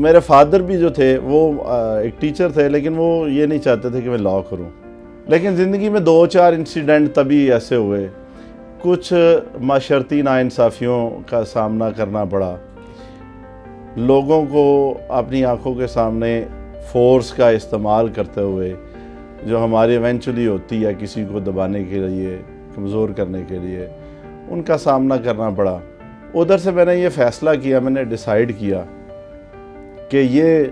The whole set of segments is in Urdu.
میرے فادر بھی جو تھے وہ ایک ٹیچر تھے، لیکن وہ یہ نہیں چاہتے تھے کہ میں لاء کروں. لیکن زندگی میں 2-4 انسیڈنٹ تبھی ایسے ہوئے، کچھ معاشرتی ناانصافیوں کا سامنا کرنا پڑا، لوگوں کو اپنی آنکھوں کے سامنے فورس کا استعمال کرتے ہوئے جو ہماری ایونچولی ہوتی ہے کسی کو دبانے کے لیے، کمزور کرنے کے لیے، ان کا سامنا کرنا پڑا. ادھر سے میں نے یہ فیصلہ کیا، میں نے ڈیسائیڈ کیا کہ یہ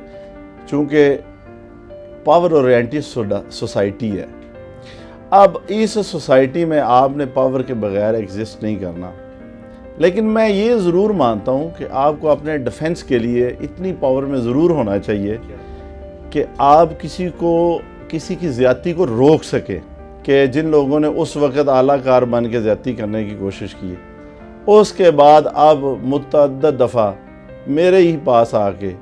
چونکہ پاور اورینٹڈ سوسائٹی ہے، اب اس سوسائٹی میں آپ نے پاور کے بغیر ایگزسٹ نہیں کرنا. لیکن میں یہ ضرور مانتا ہوں کہ آپ کو اپنے ڈیفنس کے لیے اتنی پاور میں ضرور ہونا چاہیے کہ آپ کسی کی زیادتی کو روک سکے. کہ جن لوگوں نے اس وقت اعلیٰ کار بن کے زیادتی کرنے کی کوشش کی، اس کے بعد اب متعدد دفعہ میرے ہی پاس آ کے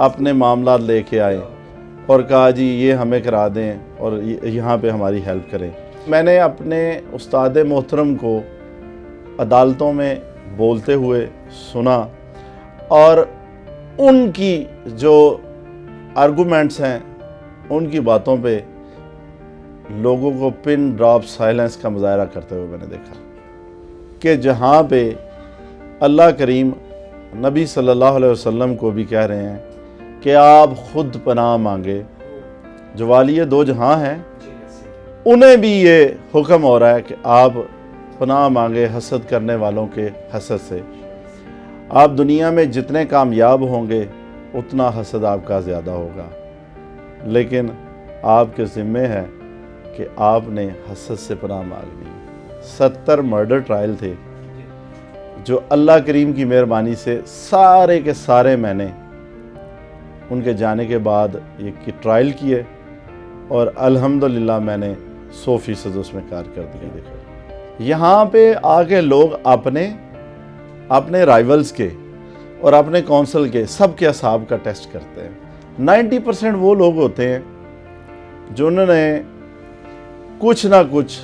اپنے معاملات لے کے آئے اور کہا جی یہ ہمیں کرا دیں اور یہاں پہ ہماری ہیلپ کریں. میں نے اپنے استاد محترم کو عدالتوں میں بولتے ہوئے سنا، اور ان کی جو آرگومنٹس ہیں ان کی باتوں پہ لوگوں کو پن ڈراپ سائلنس کا مظاہرہ کرتے ہوئے میں نے دیکھا کہ جہاں پہ اللہ کریم نبی صلی اللہ علیہ وسلم کو بھی کہہ رہے ہیں کہ آپ خود پناہ مانگے، جو والی دو جہاں ہیں انہیں بھی یہ حکم ہو رہا ہے کہ آپ پناہ مانگے حسد کرنے والوں کے حسد سے. آپ دنیا میں جتنے کامیاب ہوں گے اتنا حسد آپ کا زیادہ ہوگا، لیکن آپ کے ذمے ہے کہ آپ نے حسد سے پناہ مانگنی. 70 مرڈر ٹرائل تھے جو اللہ کریم کی مہربانی سے سارے کے سارے میں نے ان کے جانے کے بعد یہ ٹرائل کیے، اور الحمدللہ میں نے 100% اس میں کارکردگی دکھائی. یہاں پہ آگے لوگ اپنے رائیولز کے اور اپنے کونسل کے سب کے اصحاب کا ٹیسٹ کرتے ہیں. 90% وہ لوگ ہوتے ہیں جو انہوں نے کچھ نہ کچھ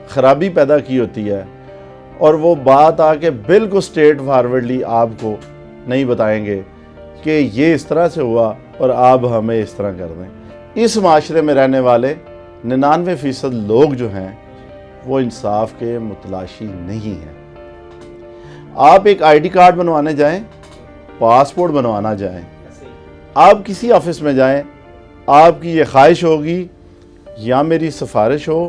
خرابی پیدا کی ہوتی ہے، اور وہ بات آ کے بالکل اسٹریٹ فارورڈلی آپ کو نہیں بتائیں گے کہ یہ اس طرح سے ہوا اور آپ ہمیں اس طرح کر دیں. اس معاشرے میں رہنے والے 99% لوگ جو ہیں وہ انصاف کے متلاشی نہیں ہیں. آپ ایک آئی ڈی کارڈ بنوانے جائیں، پاسپورٹ بنوانا جائیں، آپ کسی آفس میں جائیں، آپ کی یہ خواہش ہوگی یا میری سفارش ہو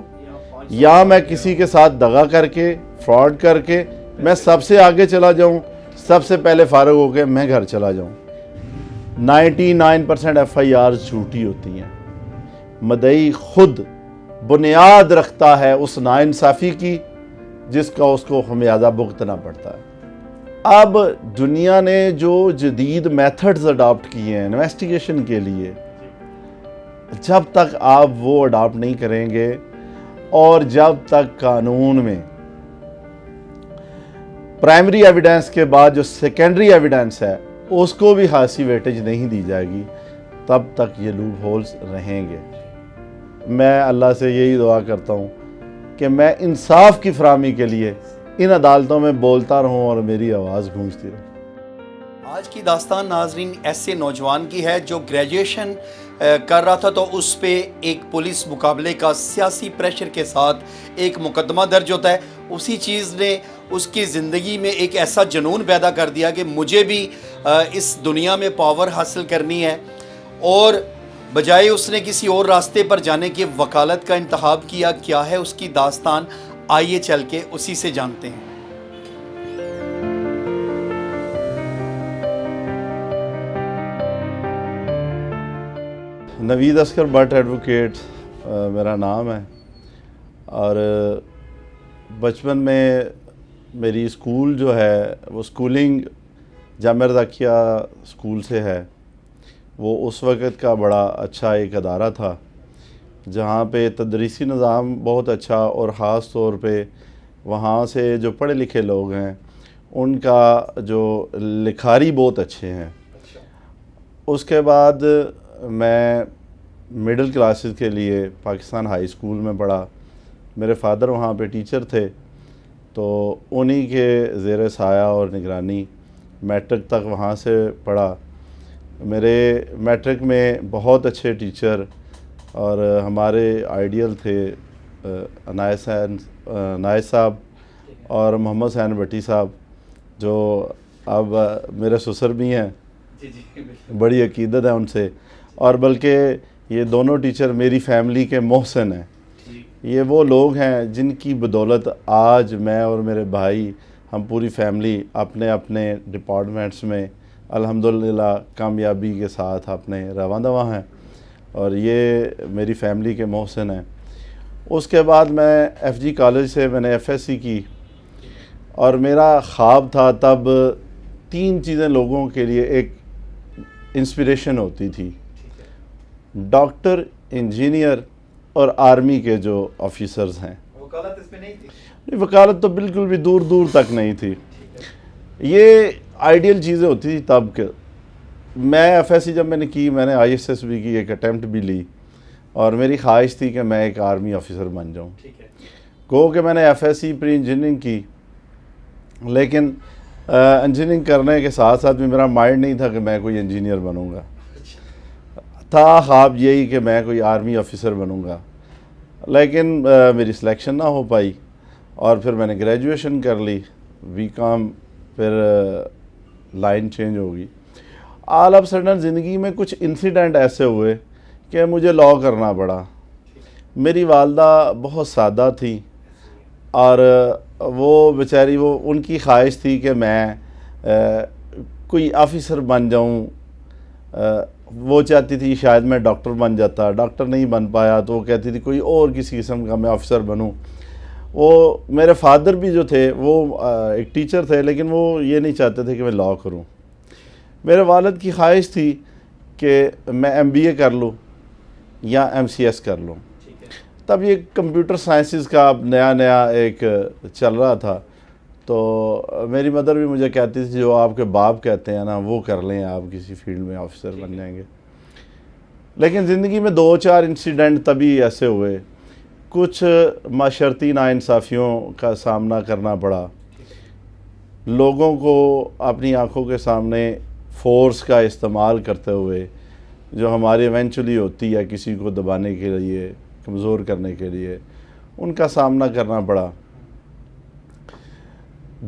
یا میں کسی کے ساتھ دغا کر کے فراڈ کر کے میں سب سے آگے چلا جاؤں، سب سے پہلے فارغ ہو کے میں گھر چلا جاؤں. 99% FIRs جھوٹی ہوتی ہیں. مدعی خود بنیاد رکھتا ہے اس ناانصافی کی جس کا اس کو خمیازہ بھگتنا پڑتا ہے. اب دنیا نے جو جدید میتھڈز اڈاپٹ کیے ہیں انویسٹیگیشن کے لیے، جب تک آپ وہ اڈاپٹ نہیں کریں گے اور جب تک قانون میں پرائمری ایویڈنس کے بعد جو سیکنڈری ایویڈنس ہے اس کو بھی خاصی ویٹیج نہیں دی جائے گی، تب تک یہ لوپ ہولز رہیں گے. میں اللہ سے یہی دعا کرتا ہوں کہ میں انصاف کی فراہمی کے لیے ان عدالتوں میں بولتا رہوں اور میری آواز گونجتی رہے. آج کی داستان ناظرین ایسے نوجوان کی ہے جو گریجویشن کر رہا تھا، تو اس پہ ایک پولیس مقابلے کا سیاسی پریشر کے ساتھ ایک مقدمہ درج ہوتا ہے. اسی چیز نے اس کی زندگی میں ایک ایسا جنون پیدا کر دیا کہ مجھے بھی اس دنیا میں پاور حاصل کرنی ہے، اور بجائے اس نے کسی اور راستے پر جانے کی وکالت کا انتخاب کیا. کیا ہے اس کی داستان، آئیے چل کے اسی سے جانتے ہیں. نوید اصغر بٹ ایڈوکیٹ میرا نام ہے، اور بچپن میں میری اسکول جو ہے وہ اسکولنگ جامعہ رضاکیہ اسکول سے ہے. وہ اس وقت کا بڑا اچھا ایک ادارہ تھا جہاں پہ تدریسی نظام بہت اچھا، اور خاص طور پہ وہاں سے جو پڑھے لکھے لوگ ہیں ان کا جو لکھاری بہت اچھے ہیں. اس کے بعد میں مڈل کلاسز کے لیے پاکستان ہائی اسکول میں پڑھا. میرے فادر وہاں پہ ٹیچر تھے، تو انہی کے زیر سایہ اور نگرانی میٹرک تک وہاں سے پڑھا. میرے میٹرک میں بہت اچھے ٹیچر اور ہمارے آئیڈیل تھے عنایت صاحب اور محمد حسین بٹی صاحب، جو اب میرے سسر بھی ہیں، بڑی عقیدت ہے ان سے، اور بلکہ یہ دونوں ٹیچر میری فیملی کے محسن ہیں۔ یہ وہ لوگ ہیں جن کی بدولت آج میں اور میرے بھائی، ہم پوری فیملی اپنے اپنے ڈپارٹمنٹس میں الحمدللہ کامیابی کے ساتھ اپنے رواں دواں ہیں، اور یہ میری فیملی کے محسن ہیں۔ اس کے بعد میں ایف جی کالج سے میں نے ایف ایس سی کی، اور میرا خواب تھا تب 3 چیزیں لوگوں کے لیے ایک انسپریشن ہوتی تھی: ڈاکٹر، انجینئر اور آرمی کے جو آفیسرز ہیں۔ وکالت اس میں نہیں تھی؟ وکالت تو بالکل بھی دور دور تک نہیں تھی۔ یہ آئیڈیل چیزیں ہوتی تھی تب کے۔ میں ایف ایس سی جب میں نے کی، میں نے آئی ایس ایس بھی کی، ایک اٹیمپٹ بھی لی، اور میری خواہش تھی کہ میں ایک آرمی آفیسر بن جاؤں۔ گو کہ میں نے F S C pre engineering کی، لیکن انجینئرنگ کرنے کے ساتھ ساتھ بھی میرا مائنڈ نہیں تھا کہ میں کوئی انجینئر بنوں گا، تھا خواب یہی کہ میں کوئی آرمی آفیسر بنوں گا، لیکن میری سلیکشن نہ ہو پائی، اور پھر میں نے گریجویشن کر لی، بی کام، پھر لائن چینج ہوگی۔ آل آف سڈن زندگی میں کچھ انسیڈنٹ ایسے ہوئے کہ مجھے لاء کرنا پڑا۔ میری والدہ بہت سادہ تھی، اور وہ بیچاری، وہ ان کی خواہش تھی کہ میں کوئی آفیسر بن جاؤں۔ وہ چاہتی تھی شاید میں ڈاکٹر بن جاتا، ڈاکٹر نہیں بن پایا تو وہ کہتی تھی کوئی اور کسی قسم کا میں آفیسر بنوں۔ وہ میرے فادر بھی جو تھے وہ ایک ٹیچر تھے، لیکن وہ یہ نہیں چاہتے تھے کہ میں لاء کروں۔ میرے والد کی خواہش تھی کہ میں ایم بی اے کر لوں یا ایم سی ایس کر لوں۔ تب یہ کمپیوٹر سائنسز کا نیا ایک چل رہا تھا، تو میری مدر بھی مجھے کہتی تھی جو آپ کے باپ کہتے ہیں نا وہ کر لیں، آپ کسی فیلڈ میں آفیسر بن جائیں گے۔ لیکن زندگی میں 2-4 انسیڈنٹ تبھی ایسے ہوئے، کچھ معاشرتی ناانصافیوں کا سامنا کرنا پڑا، لوگوں کو اپنی آنکھوں کے سامنے فورس کا استعمال کرتے ہوئے، جو ہماری ایونچولی ہوتی ہے کسی کو دبانے کے لیے، کمزور کرنے کے لیے، ان کا سامنا کرنا پڑا۔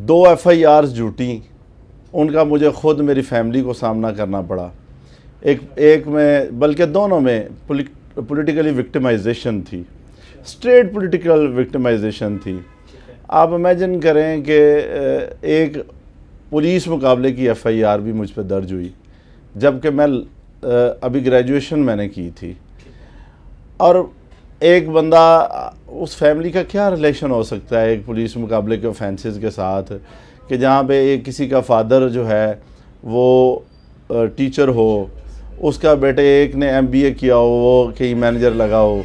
2 ایف آئی آرز جھوٹی، ان کا مجھے خود میری فیملی کو سامنا کرنا پڑا۔ ایک میں، بلکہ دونوں میں پولیٹیکلی وکٹمائزیشن تھی، اسٹریٹ پولیٹیکل وکٹمائزیشن تھی۔ آپ امیجن کریں کہ ایک پولیس مقابلے کی ایف آئی آر بھی مجھ پہ درج ہوئی، جبکہ میں ابھی گریجویشن میں نے کی تھی، اور ایک بندہ، اس فیملی کا کیا ریلیشن ہو سکتا ہے ایک پولیس مقابلے کے آفینسز کے ساتھ، کہ جہاں پہ ایک کسی کا فادر جو ہے وہ ٹیچر ہو، اس کا بیٹے ایک نے ایم بی اے کیا ہو، وہ کہیں مینیجر لگا ہو،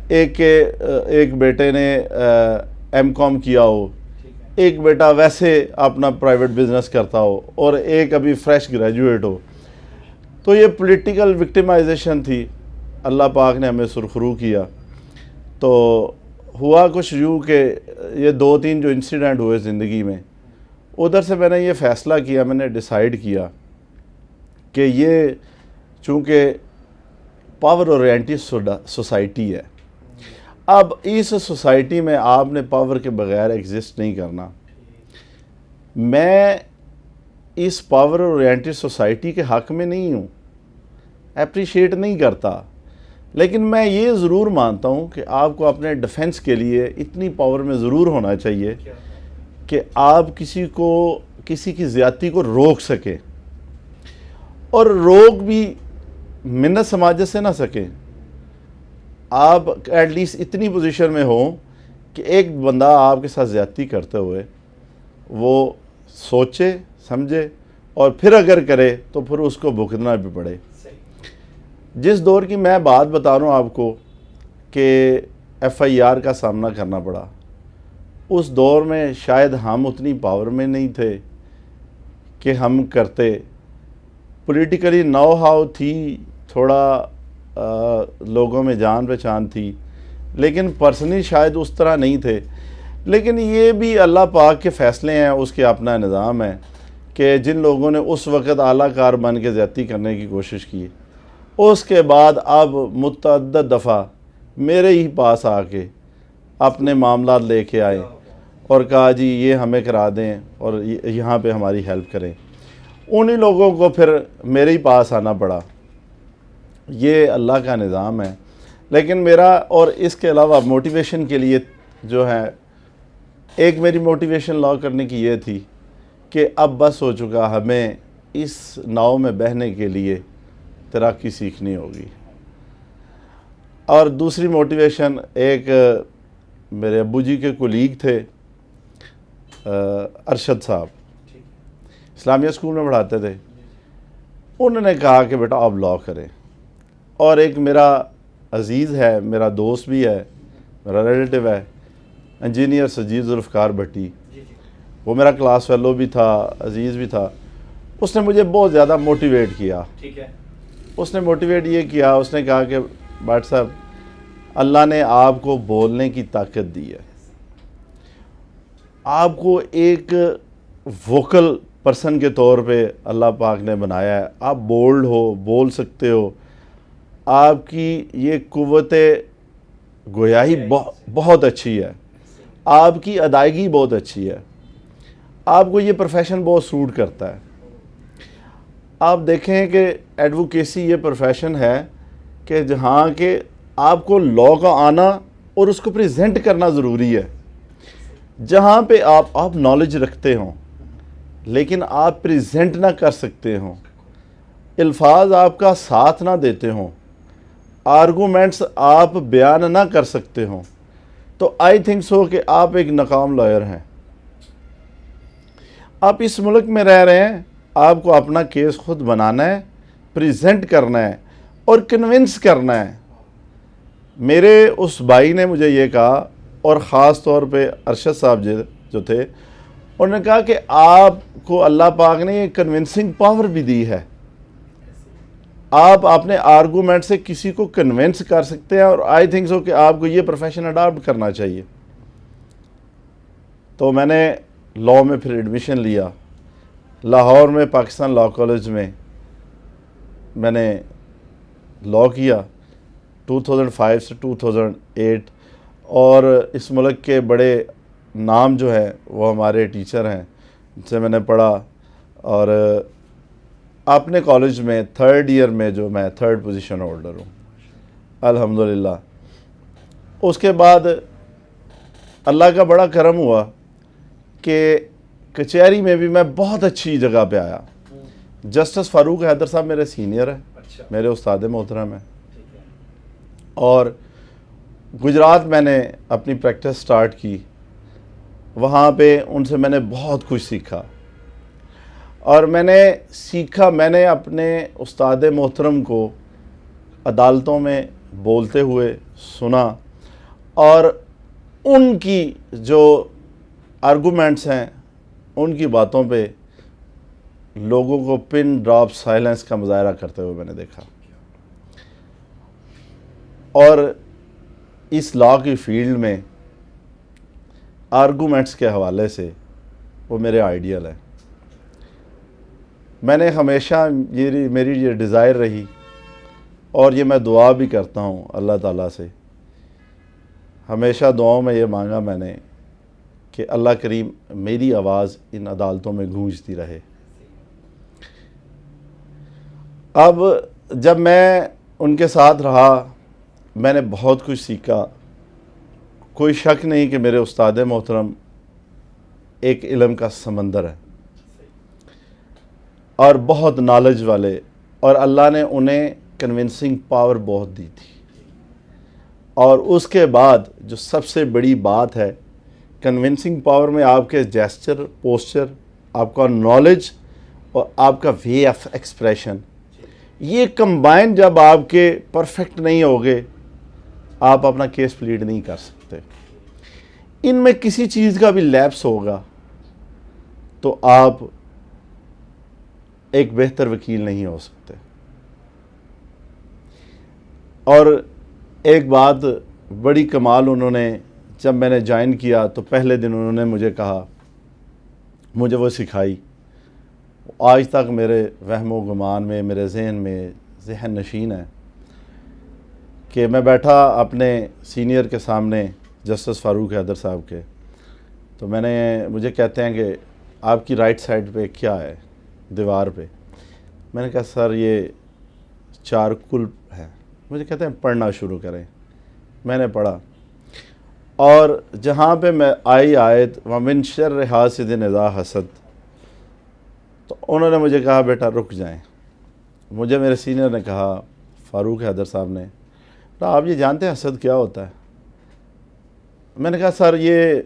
ایک بیٹے نے ایم کام کیا ہو، ایک بیٹا ویسے اپنا پرائیویٹ بزنس کرتا ہو، اور ایک ابھی فریش گریجویٹ ہو۔ تو یہ پولیٹیکل وکٹمائزیشن تھی۔ اللہ پاک نے ہمیں سرخرو کیا۔ تو ہوا کچھ یوں کہ یہ 2-3 جو انسیڈنٹ ہوئے زندگی میں، ادھر سے میں نے یہ فیصلہ کیا، میں نے ڈیسائیڈ کیا کہ یہ چونکہ پاور اورینٹڈ سوسائٹی ہے، اب اس سوسائٹی میں آپ نے پاور کے بغیر ایگزسٹ نہیں کرنا۔ میں اس پاور اورینٹڈ سوسائٹی کے حق میں نہیں ہوں، اپریشیٹ نہیں کرتا، لیکن میں یہ ضرور مانتا ہوں کہ آپ کو اپنے ڈیفنس کے لیے اتنی پاور میں ضرور ہونا چاہیے کہ آپ کسی کی زیادتی کو روک سکیں، اور روک بھی منت سماجت سے نہ سکیں۔ آپ ایٹ لیسٹ اتنی پوزیشن میں ہوں کہ ایک بندہ آپ کے ساتھ زیادتی کرتے ہوئے وہ سوچے سمجھے، اور پھر اگر کرے تو پھر اس کو بھگتنا بھی پڑے۔ جس دور کی میں بات بتا رہا ہوں آپ کو کہ ایف آئی آر کا سامنا کرنا پڑا، اس دور میں شاید ہم اتنی پاور میں نہیں تھے کہ ہم کرتے۔ پولیٹیکلی نو ہاؤ تھی، تھوڑا لوگوں میں جان پہچان تھی، لیکن پرسنلی شاید اس طرح نہیں تھے۔ لیکن یہ بھی اللہ پاک کے فیصلے ہیں، اس کے اپنا نظام ہے کہ جن لوگوں نے اس وقت اعلیٰ کار بن کے زیادتی کرنے کی کوشش کی، اس کے بعد اب متعدد دفعہ میرے ہی پاس آ کے اپنے معاملات لے کے آئے اور کہا جی یہ ہمیں کرا دیں اور یہاں پہ ہماری ہیلپ کریں. انہی لوگوں کو پھر میرے ہی پاس آنا پڑا. یہ اللہ کا نظام ہے. لیکن میرا اور اس کے علاوہ موٹیویشن کے لیے جو ہے، ایک میری موٹیویشن لا کرنے کی یہ تھی کہ اب بس ہو چکا، ہمیں اس ناؤ میں بہنے کے لیے تیراکی سیکھنی ہوگی. اور دوسری موٹیویشن، ایک میرے ابو جی کے کولیگ تھے ارشد صاحب، اسلامیہ اسکول میں پڑھاتے تھے. انہوں نے کہا کہ بیٹا آپ لا کریں. اور ایک میرا عزیز ہے، میرا دوست بھی ہے، میرا ریلیٹیو ہے، انجینئر سجید ذوالفقار بھٹی، وہ میرا کلاس فیلو بھی تھا، عزیز بھی تھا. اس نے مجھے بہت زیادہ موٹیویٹ کیا. اس نے موٹیویٹ یہ کیا، اس نے کہا کہ بھٹ صاحب اللہ نے آپ کو بولنے کی طاقت دی ہے، آپ کو ایک ووکل پرسن کے طور پہ اللہ پاک نے بنایا ہے. آپ بولڈ ہو، بول سکتے ہو، آپ کی یہ قوت گویائی بہت اچھی ہے، آپ کی ادائیگی بہت اچھی ہے، آپ کو یہ پروفیشن بہت سوٹ کرتا ہے. آپ دیکھیں کہ ایڈوکیسی یہ پروفیشن ہے کہ جہاں کہ آپ کو لا کا آنا اور اس کو پریزنٹ کرنا ضروری ہے. جہاں پہ آپ نالج رکھتے ہوں لیکن آپ پریزنٹ نہ کر سکتے ہوں، الفاظ آپ کا ساتھ نہ دیتے ہوں، آرگومنٹس آپ بیان نہ کر سکتے ہوں، تو آئی تھنک سو کہ آپ ایک ناکام لائر ہیں. آپ اس ملک میں رہ رہے ہیں، آپ کو اپنا کیس خود بنانا ہے، پریزنٹ کرنا ہے اور کنونس کرنا ہے. میرے اس بھائی نے مجھے یہ کہا، اور خاص طور پہ ارشد صاحب جو تھے، انہوں نے کہا کہ آپ کو اللہ پاک نے یہ کنونسنگ پاور بھی دی ہے. آپ اپنے آرگومنٹ سے کسی کو کنونس کر سکتے ہیں، اور آئی تھنک سو کہ آپ کو یہ پروفیشن اڈاپٹ کرنا چاہیے. تو میں نے لا میں پھر ایڈمیشن لیا لاہور میں، پاکستان لا کالج میں نے لا کیا 2005 سے 2008. اور اس ملک کے بڑے نام جو ہیں وہ ہمارے ٹیچر ہیں جن سے میں نے پڑھا. اور اپنے کالج میں 3rd ایئر میں جو میں 3rd پوزیشن ہولڈر ہوں الحمدللہ. اس کے بعد اللہ کا بڑا کرم ہوا کہ کچہری میں بھی میں بہت اچھی جگہ پہ آیا. جسٹس فاروق حیدر صاحب میرے سینئر ہیں، میرے استاد محترم ہیں. اور گجرات میں نے اپنی پریکٹس سٹارٹ کی. وہاں پہ ان سے میں نے بہت کچھ سیکھا. اور میں نے اپنے استاد محترم کو عدالتوں میں بولتے ہوئے سنا، اور ان کی جو آرگومنٹس ہیں، ان کی باتوں پہ لوگوں کو پن ڈراپ سائلنس کا مظاہرہ کرتے ہوئے میں نے دیکھا. اور اس لا کی فیلڈ میں آرگومنٹس کے حوالے سے وہ میرے آئیڈیل ہیں. میں نے ہمیشہ میری یہ ڈیزائر رہی، اور یہ میں دعا بھی کرتا ہوں اللہ تعالیٰ سے. ہمیشہ دعاؤں میں یہ مانگا میں نے کہ اللہ کریم میری آواز ان عدالتوں میں گونجتی رہے. اب جب میں ان کے ساتھ رہا، میں نے بہت کچھ سیکھا. کوئی شک نہیں کہ میرے استاد محترم ایک علم کا سمندر ہے اور بہت نالج والے، اور اللہ نے انہیں کنونسنگ پاور بہت دی تھی. اور اس کے بعد جو سب سے بڑی بات ہے، کنونسنگ پاور میں آپ کے جیسچر، پوسچر، آپ کا نالج اور آپ کا وے آف ایکسپریشن، یہ کمبائن جب آپ کے پرفیکٹ نہیں ہوگے، آپ اپنا کیس پلیڈ نہیں کر سکتے. ان میں کسی چیز کا بھی لیپس ہوگا تو آپ ایک بہتر وکیل نہیں ہو سکتے. اور ایک بات بڑی کمال، انہوں نے جب میں نے جوائن کیا تو پہلے دن انہوں نے مجھے کہا، مجھے وہ سکھائی آج تک میرے وہم و گمان میں، میرے ذہن میں ذہن نشین ہے کہ میں بیٹھا اپنے سینئر کے سامنے، جسٹس فاروق حیدر صاحب کے، تو مجھے کہتے ہیں کہ آپ کی رائٹ سائڈ پہ کیا ہے دیوار پہ؟ میں نے کہا سر یہ چارکل ہے۔ مجھے کہتے ہیں پڑھنا شروع کریں۔ میں نے پڑھا، اور جہاں پہ میں آئی آیت وَمِن شَرِّ حاسد اذا حسد، تو انہوں نے مجھے کہا بیٹا رک جائیں۔ مجھے میرے سینئر نے کہا، فاروق حیدر صاحب نے، آپ یہ جانتے ہیں حسد کیا ہوتا ہے؟ میں نے کہا سر یہ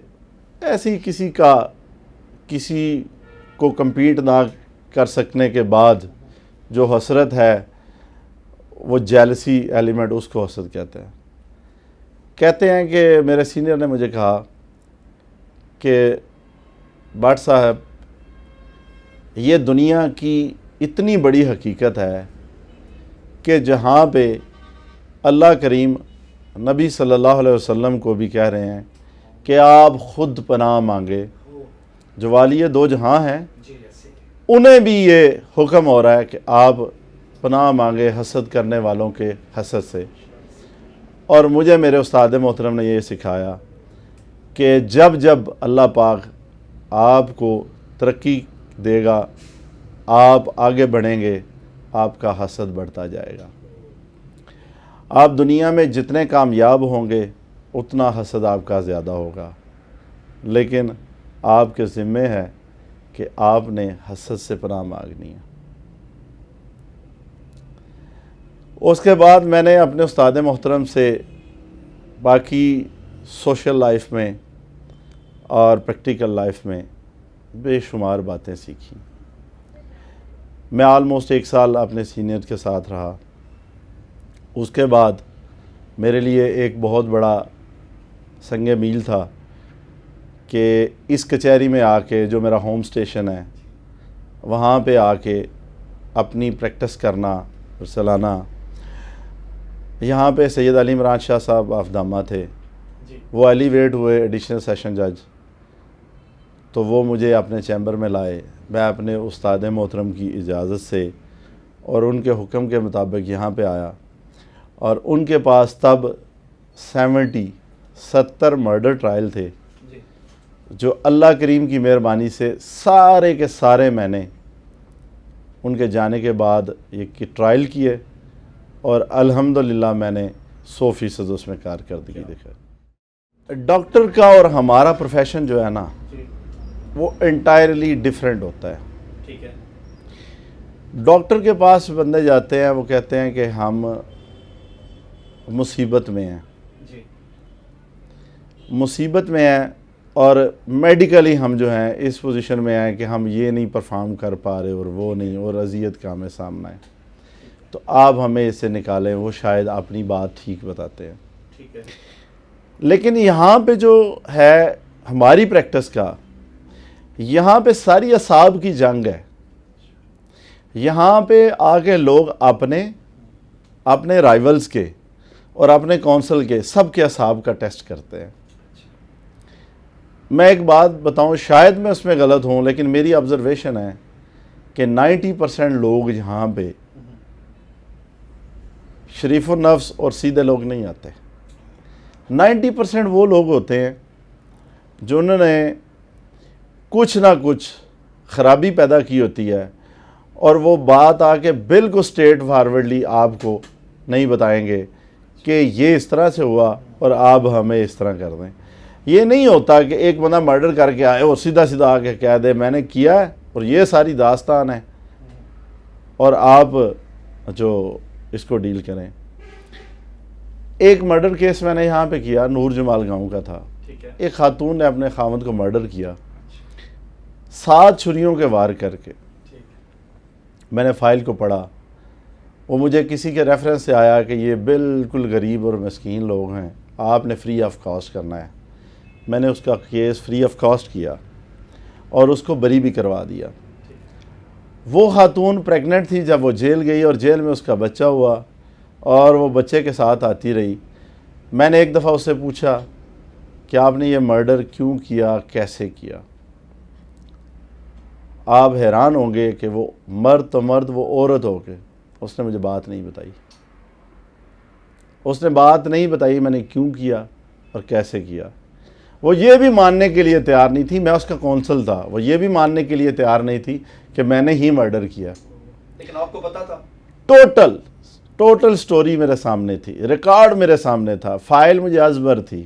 ایسی کسی کو کمپیٹ نہ کر سکنے کے بعد جو حسرت ہے، وہ جیلسی ایلیمنٹ، اس کو حسد کہتے ہیں۔ کہتے ہیں کہ میرے سینئر نے مجھے کہا کہ بٹ صاحب یہ دنیا کی اتنی بڑی حقیقت ہے کہ جہاں پہ اللہ کریم نبی صلی اللہ علیہ وسلم کو بھی کہہ رہے ہیں کہ آپ خود پناہ مانگے، جو والی دو جہاں ہیں انہیں بھی یہ حکم ہو رہا ہے کہ آپ پناہ مانگے حسد کرنے والوں کے حسد سے۔ اور مجھے میرے استاد محترم نے یہ سکھایا کہ جب اللہ پاک آپ کو ترقی دے گا، آپ آگے بڑھیں گے، آپ کا حسد بڑھتا جائے گا۔ آپ دنیا میں جتنے کامیاب ہوں گے اتنا حسد آپ کا زیادہ ہوگا، لیکن آپ کے ذمے ہے کہ آپ نے حسد سے پناہ مانگنی ہے۔ اس کے بعد میں نے اپنے استاد محترم سے باقی سوشل لائف میں اور پریکٹیکل لائف میں بے شمار باتیں سیکھی۔ میں آلموسٹ 1 سال اپنے سینئر کے ساتھ رہا۔ اس کے بعد میرے لیے ایک بہت بڑا سنگ میل تھا کہ اس کچہری میں آ کے، جو میرا ہوم سٹیشن ہے، وہاں پہ آ کے اپنی پریکٹس کرنا اور چلانا۔ یہاں پہ سید علی عمران شاہ صاحب آف دامہ تھے، وہ ایلیویٹ ہوئے ایڈیشنل سیشن جج، تو وہ مجھے اپنے چیمبر میں لائے۔ میں اپنے استاد محترم کی اجازت سے اور ان کے حکم کے مطابق یہاں پہ آیا، اور ان کے پاس تب 70 مرڈر ٹرائل تھے، جو اللہ کریم کی مہربانی سے سارے کے سارے میں نے ان کے جانے کے بعد یہ ٹرائل کیے، اور الحمدللہ میں نے 100% اس میں کارکردگی دکھائی۔ ڈاکٹر کا اور ہمارا پروفیشن جو ہے نا، وہ انٹائرلی ڈیفرنٹ ہوتا ہے۔ ٹھیک ہے۔ ڈاکٹر کے پاس بندے جاتے ہیں، وہ کہتے ہیں کہ ہم مصیبت میں ہیں، مصیبت میں ہیں، اور میڈیکلی ہم جو ہیں اس پوزیشن میں ہیں کہ ہم یہ نہیں پرفارم کر پا رہے، اور وہ نہیں، اور اذیت کا ہمیں سامنا ہے، تو آپ ہمیں اس سے نکالیں۔ وہ شاید اپنی بات ٹھیک بتاتے ہیں۔ ٹھیک ہے۔ لیکن یہاں پہ جو ہے ہماری پریکٹس کا، یہاں پہ ساری اعصاب کی جنگ ہے۔ یہاں پہ آ کے لوگ اپنے رائیولز کے اور اپنے کونسل کے سب کے اعصاب کا ٹیسٹ کرتے ہیں۔ میں ایک بات بتاؤں، شاید میں اس میں غلط ہوں، لیکن میری آبزرویشن ہے کہ 90% لوگ یہاں پہ شریف النفس اور سیدھے لوگ نہیں آتے۔ 90% وہ لوگ ہوتے ہیں جنہوں نے کچھ نہ کچھ خرابی پیدا کی ہوتی ہے، اور وہ بات آ کے بالکل اسٹریٹ فارورڈلی آپ کو نہیں بتائیں گے کہ یہ اس طرح سے ہوا اور آپ ہمیں اس طرح کر دیں۔ یہ نہیں ہوتا کہ ایک بندہ مرڈر کر کے آئے اور سیدھا آ کے کہہ دے میں نے کیا ہے اور یہ ساری داستان ہے، اور آپ جو اس کو ڈیل کریں۔ ایک مرڈر کیس میں نے یہاں پہ کیا، نور جمال گاؤں کا تھا۔ ایک خاتون نے اپنے خاوند کو مرڈر کیا 7 چھریوں کے وار کر کے۔ میں نے فائل کو پڑھا، وہ مجھے کسی کے ریفرنس سے آیا کہ یہ بالکل غریب اور مسکین لوگ ہیں، آپ نے فری آف کاسٹ کرنا ہے۔ میں نے اس کا کیس فری آف کاسٹ کیا اور اس کو بری بھی کروا دیا۔ وہ خاتون پریگننٹ تھی جب وہ جیل گئی، اور جیل میں اس کا بچہ ہوا، اور وہ بچے کے ساتھ آتی رہی۔ میں نے ایک دفعہ اس سے پوچھا کہ آپ نے یہ مرڈر کیوں کیا، کیسے کیا؟ آپ حیران ہوں گے کہ وہ مرد تو مرد، وہ عورت ہو کے اس نے مجھے بات نہیں بتائی. اس نے بات نہیں بتائی میں نے کیوں کیا اور کیسے کیا. وہ یہ بھی ماننے کے لیے تیار نہیں تھی، میں اس کا کونسل تھا، وہ یہ بھی ماننے کے لیے تیار نہیں تھی کہ میں نے ہی مرڈر کیا. لیکن آپ کو پتا تھا؟ ٹوٹل سٹوری میرے سامنے تھی، ریکارڈ میرے سامنے تھا، فائل مجھے ازبر تھی،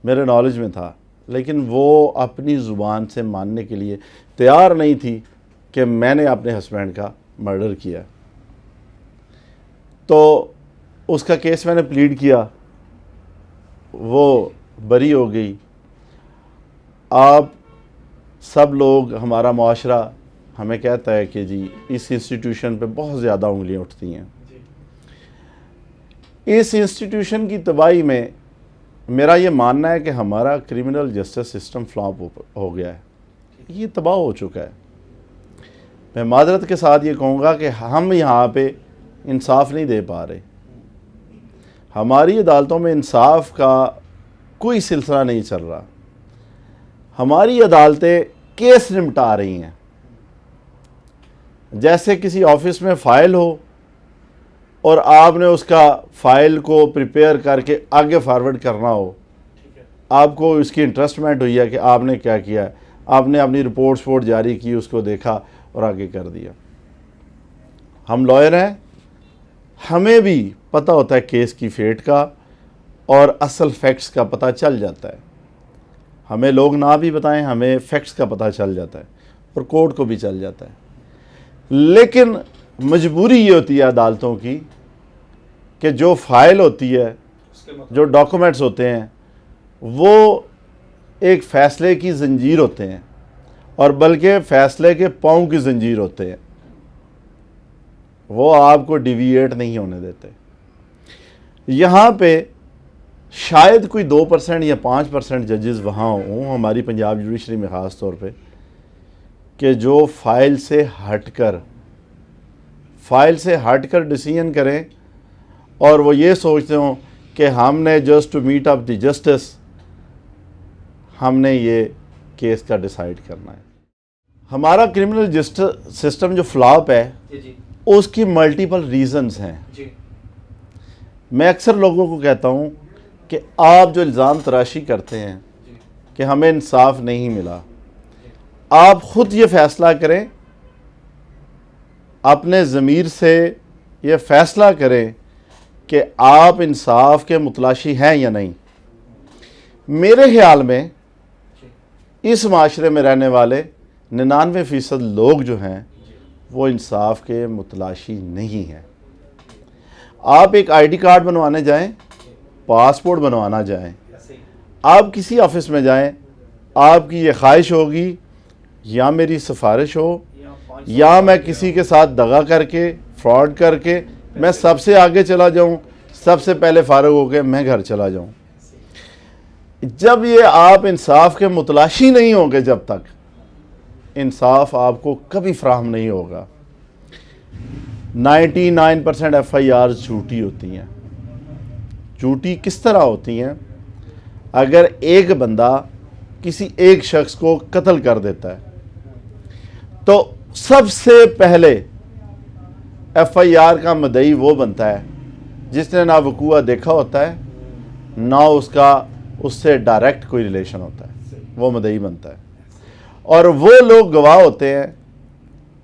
میرے نالج میں تھا. لیکن وہ اپنی زبان سے ماننے کے لیے تیار نہیں تھی کہ میں نے اپنے ہسبینڈ کا مرڈر کیا. تو اس کا کیس میں نے پلیڈ کیا، وہ بری ہو گئی. آپ سب لوگ، ہمارا معاشرہ ہمیں کہتا ہے کہ جی اس انسٹیٹیوشن پہ بہت زیادہ انگلیاں اٹھتی ہیں. اس انسٹیٹیوشن کی تباہی میں میرا یہ ماننا ہے کہ ہمارا کرمنل جسٹس سسٹم فلاپ ہو گیا ہے، یہ تباہ ہو چکا ہے. میں معذرت کے ساتھ یہ کہوں گا کہ ہم یہاں پہ انصاف نہیں دے پا رہے. ہماری عدالتوں میں انصاف کا کوئی سلسلہ نہیں چل رہا. ہماری عدالتیں کیس نمٹا رہی ہیں. جیسے کسی آفس میں فائل ہو اور آپ نے اس کا فائل کو پریپیئر کر کے آگے فارورڈ کرنا ہو. آپ کو اس کی انٹرسٹمنٹ ہوئی ہے کہ آپ نے کیا کیا ہے، آپ نے اپنی رپورٹ جاری کی، اس کو دیکھا اور آگے کر دیا. ہم لائر ہیں، ہمیں بھی پتہ ہوتا ہے کیس کی فیٹ کا اور اصل فیکٹس کا پتہ چل جاتا ہے. ہمیں لوگ نہ بھی بتائیں، ہمیں فیکٹس کا پتہ چل جاتا ہے اور کورٹ کو بھی چل جاتا ہے. لیکن مجبوری یہ ہوتی ہے عدالتوں کی کہ جو فائل ہوتی ہے، جو ڈاکومنٹس ہوتے ہیں، وہ ایک فیصلے کی زنجیر ہوتے ہیں، اور بلکہ فیصلے کے پاؤں کی زنجیر ہوتے ہیں. وہ آپ کو ڈیویٹ نہیں ہونے دیتے. یہاں پہ شاید کوئی 2% یا 5% ججز وہاں ہوں ہماری پنجاب جوڈیشری میں خاص طور پہ کہ جو فائل سے ہٹ کر ڈیسیژن کریں اور وہ یہ سوچتے ہوں کہ ہم نے just to meet up the justice ہم نے یہ کیس کا ڈیسائیڈ کرنا ہے. ہمارا کرمنل جسٹس سسٹم جو فلاپ ہے اس کی ملٹیپل ریزنز ہیں. میں اکثر لوگوں کو کہتا ہوں کہ آپ جو الزام تراشی کرتے ہیں کہ ہمیں انصاف نہیں ملا، آپ خود یہ فیصلہ کریں، اپنے ضمیر سے یہ فیصلہ کریں کہ آپ انصاف کے متلاشی ہیں یا نہیں. میرے خیال میں اس معاشرے میں رہنے والے 99% لوگ جو ہیں وہ انصاف کے متلاشی نہیں ہیں. آپ ایک آئی ڈی کارڈ بنوانے جائیں، پاسپورٹ بنوانا جائیں، آپ کسی آفس میں جائیں، آپ کی یہ خواہش ہوگی یا میری سفارش ہو یا میں کسی کے ساتھ دغا کر کے فراڈ کر کے میں سب سے آگے چلا جاؤں، سب سے پہلے فارغ ہو کے میں گھر چلا جاؤں. جب یہ آپ انصاف کے متلاشی نہیں ہوں گے، جب تک انصاف آپ کو کبھی فراہم نہیں ہوگا. 99% ایف آئی آر جھوٹی ہوتی ہیں. جھوٹی کس طرح ہوتی ہیں؟ اگر ایک بندہ کسی ایک شخص کو قتل کر دیتا ہے تو سب سے پہلے ایف آئی آر کا مدعی وہ بنتا ہے جس نے نہ وقوع دیکھا ہوتا ہے نہ اس سے ڈائریکٹ کوئی ریلیشن ہوتا ہے، وہ مدعی بنتا ہے. اور وہ لوگ گواہ ہوتے ہیں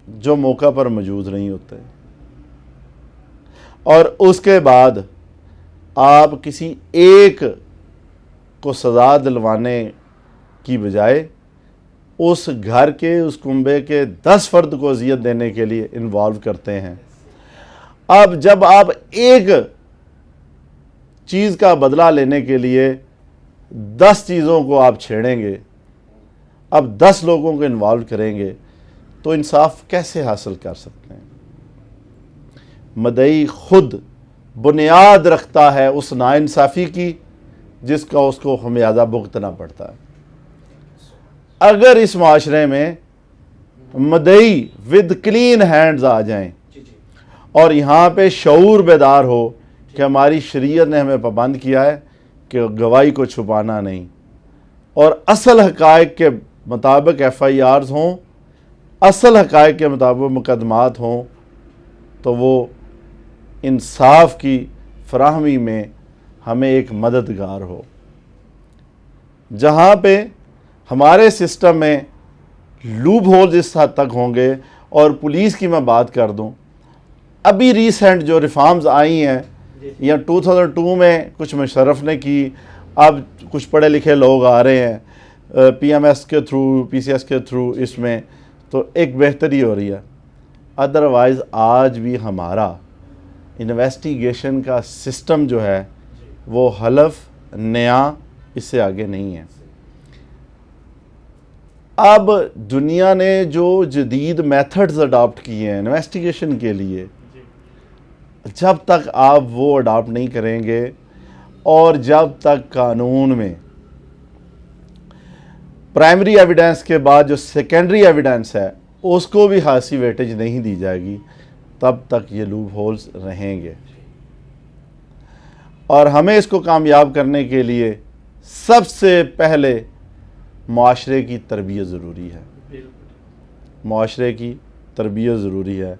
جو موقع پر موجود نہیں ہوتے. اور اس کے بعد آپ کسی ایک کو سزا دلوانے کی بجائے اس گھر کے، اس کنبے کے 10 فرد کو اذیت دینے کے لیے انوالو کرتے ہیں. اب جب آپ ایک چیز کا بدلہ لینے کے لیے 10 چیزوں کو آپ چھیڑیں گے، اب 10 لوگوں کو انوالو کریں گے تو انصاف کیسے حاصل کر سکتے ہیں؟ مدعی خود بنیاد رکھتا ہے اس ناانصافی کی جس کا اس کو خمیازہ بھگتنا پڑتا ہے. اگر اس معاشرے میں مدعی ود کلین ہینڈز آ جائیں اور یہاں پہ شعور بیدار ہو کہ ہماری شریعت نے ہمیں پابند کیا ہے کہ گواہی کو چھپانا نہیں، اور اصل حقائق کے مطابق ایف آئی آرز ہوں اصل حقائق کے مطابق مقدمات ہوں تو وہ انصاف کی فراہمی میں ہمیں ایک مددگار ہو. جہاں پہ ہمارے سسٹم میں لوپ ہولز اس حد تک ہوں گے. اور پولیس کی میں بات کر دوں, ابھی ریسنٹ جو ریفارمز آئی ہیں یا 2002 میں کچھ مشرف نے کی, اب کچھ پڑھے لکھے لوگ آ رہے ہیں پی ایم ایس کے تھرو, پی سی ایس کے تھرو, اس میں تو ایک بہتری ہو رہی ہے. ادروائز آج بھی ہمارا انویسٹیگیشن کا سسٹم جو ہے وہ حلف نیا اس سے آگے نہیں ہے. اب دنیا نے جو جدید میتھڈز اڈاپٹ کیے ہیں انویسٹیگیشن کے لیے, جب تک آپ وہ اڈاپٹ نہیں کریں گے اور جب تک قانون میں پرائمری ایویڈنس کے بعد جو سیکنڈری ایویڈنس ہے اس کو بھی خاصی ویٹیج نہیں دی جائے گی, تب تک یہ لوپ ہولز رہیں گے. اور ہمیں اس کو کامیاب کرنے کے لیے سب سے پہلے معاشرے کی تربیت ضروری ہے. معاشرے کی تربیت ضروری ہے.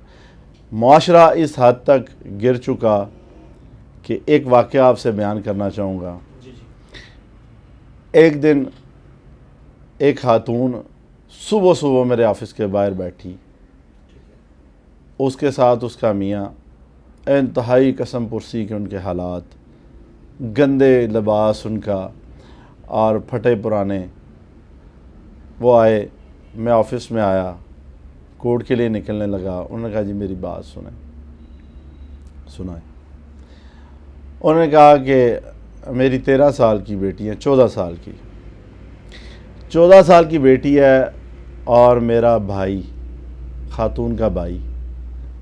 معاشرہ اس حد تک گر چکا کہ ایک واقعہ آپ سے بیان کرنا چاہوں گا. ایک دن ایک خاتون صبح صبح میرے آفس کے باہر بیٹھی, اس کے ساتھ اس کا میاں, انتہائی قسم پرسی کے ان کے حالات, گندے لباس ان کا اور پھٹے پرانے. وہ آئے, میں آفس میں آیا, کورٹ کے لیے نکلنے لگا. انہوں نے کہا جی میری بات سنائیں. انہوں نے کہا کہ میری 13 سال کی بیٹی ہے, 14 سال کی 14 سال کی بیٹی ہے, اور میرا بھائی, خاتون کا بھائی,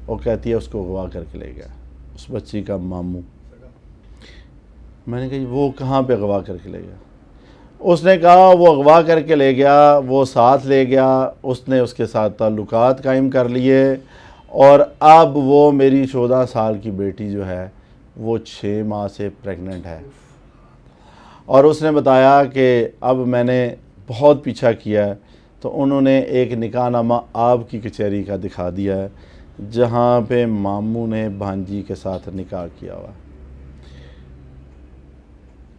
وہ کہتی ہے اس کو اغوا کر کے لے گیا, اس بچی کا ماموں. میں نے کہا وہ کہاں پہ اغوا کر کے لے گیا؟ اس نے کہا وہ اغوا کر کے لے گیا, وہ ساتھ لے گیا, اس نے اس کے ساتھ تعلقات قائم کر لیے, اور اب وہ میری 14 سال کی بیٹی جو ہے وہ 6 ماہ سے پریگننٹ ہے. اور اس نے بتایا کہ اب میں نے بہت پیچھا کیا ہے, تو انہوں نے ایک نکاح نامہ آپ کی کچہری کا دکھا دیا ہے جہاں پہ ماموں نے بھانجی کے ساتھ نکاح کیا ہوا.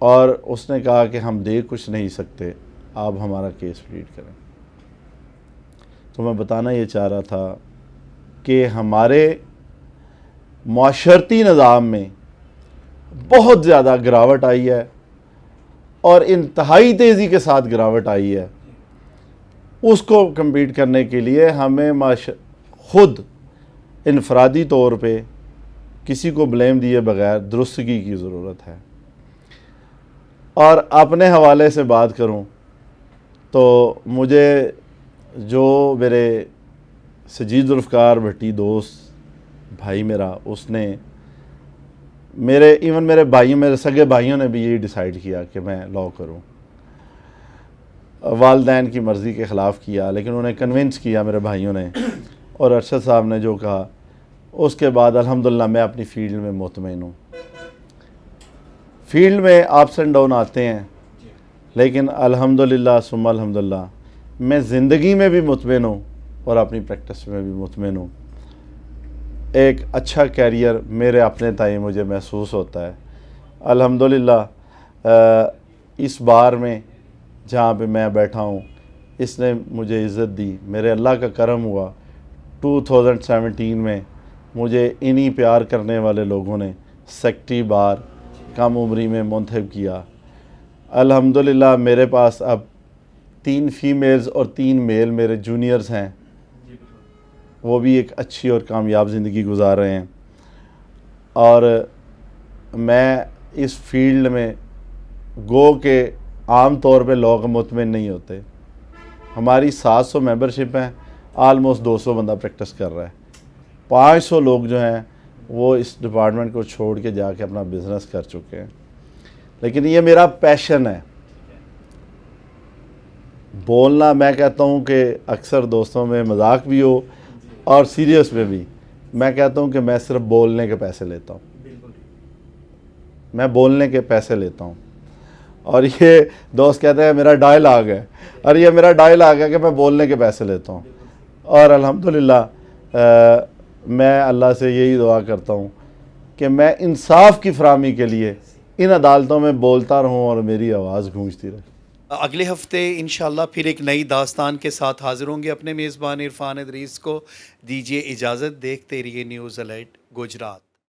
اور اس نے کہا کہ ہم دیکھ کچھ نہیں سکتے, آپ ہمارا کیس پلیڈ کریں. تو میں بتانا یہ چاہ رہا تھا کہ ہمارے معاشرتی نظام میں بہت زیادہ گراوٹ آئی ہے, اور انتہائی تیزی کے ساتھ گراوٹ آئی ہے. اس کو کمپیٹ کرنے کے لیے ہمیں خود انفرادی طور پہ کسی کو بلیم دیے بغیر درستگی کی ضرورت ہے. اور اپنے حوالے سے بات کروں تو مجھے جو میرے سجید ذوالفقار بھٹی دوست بھائی میرا, اس نے میرے بھائیوں, میرے سگے بھائیوں نے بھی یہی ڈیسائیڈ کیا کہ میں لاء کروں. والدین کی مرضی کے خلاف کیا, لیکن انہیں کنونس کیا میرے بھائیوں نے, اور ارشد صاحب نے جو کہا اس کے بعد الحمدللہ میں اپنی فیلڈ میں مطمئن ہوں. فیلڈ میں اپس اینڈ ڈاؤن آتے ہیں, لیکن الحمدللہ ثم الحمدللہ میں زندگی میں بھی مطمئن ہوں اور اپنی پریکٹس میں بھی مطمئن ہوں. ایک اچھا کیریئر میرے اپنے تئیں مجھے محسوس ہوتا ہے الحمدللہ. اس بار میں جہاں پہ میں بیٹھا ہوں اس نے مجھے عزت دی, میرے اللہ کا کرم ہوا. 2017 میں مجھے انہی پیار کرنے والے لوگوں نے سیکٹری بار کم عمری میں منتخب کیا. الحمدللہ میرے پاس اب 3 فیمیلز اور 3 میل میرے جونیئرز ہیں, وہ بھی ایک اچھی اور کامیاب زندگی گزار رہے ہیں. اور میں اس فیلڈ میں گو کہ عام طور پہ لوگ مطمئن نہیں ہوتے. ہماری 700 ممبرشپ ہیں, آلموسٹ 200 بندہ پریکٹس کر رہا ہے. 500 لوگ جو ہیں وہ اس ڈپارٹمنٹ کو چھوڑ کے جا کے اپنا بزنس کر چکے ہیں. لیکن یہ میرا پیشن ہے بولنا. میں کہتا ہوں کہ اکثر دوستوں میں مذاق بھی ہو اور سیریس میں بھی, میں کہتا ہوں کہ میں صرف بولنے کے پیسے لیتا ہوں. میں بولنے کے پیسے لیتا ہوں. اور یہ دوست کہتے ہیں میرا ڈائلاگ ہے, اور یہ میرا ڈائلاگ ہے کہ میں بولنے کے پیسے لیتا ہوں. اور الحمدللہ میں اللہ سے یہی دعا کرتا ہوں کہ میں انصاف کی فراہمی کے لیے ان عدالتوں میں بولتا رہوں اور میری آواز گونجتی رہے. اگلے ہفتے انشاءاللہ پھر ایک نئی داستان کے ساتھ حاضر ہوں گے. اپنے میزبان عرفان ادریس کو دیجیے اجازت. دیکھتے رہیے نیوز الرٹ گجرات.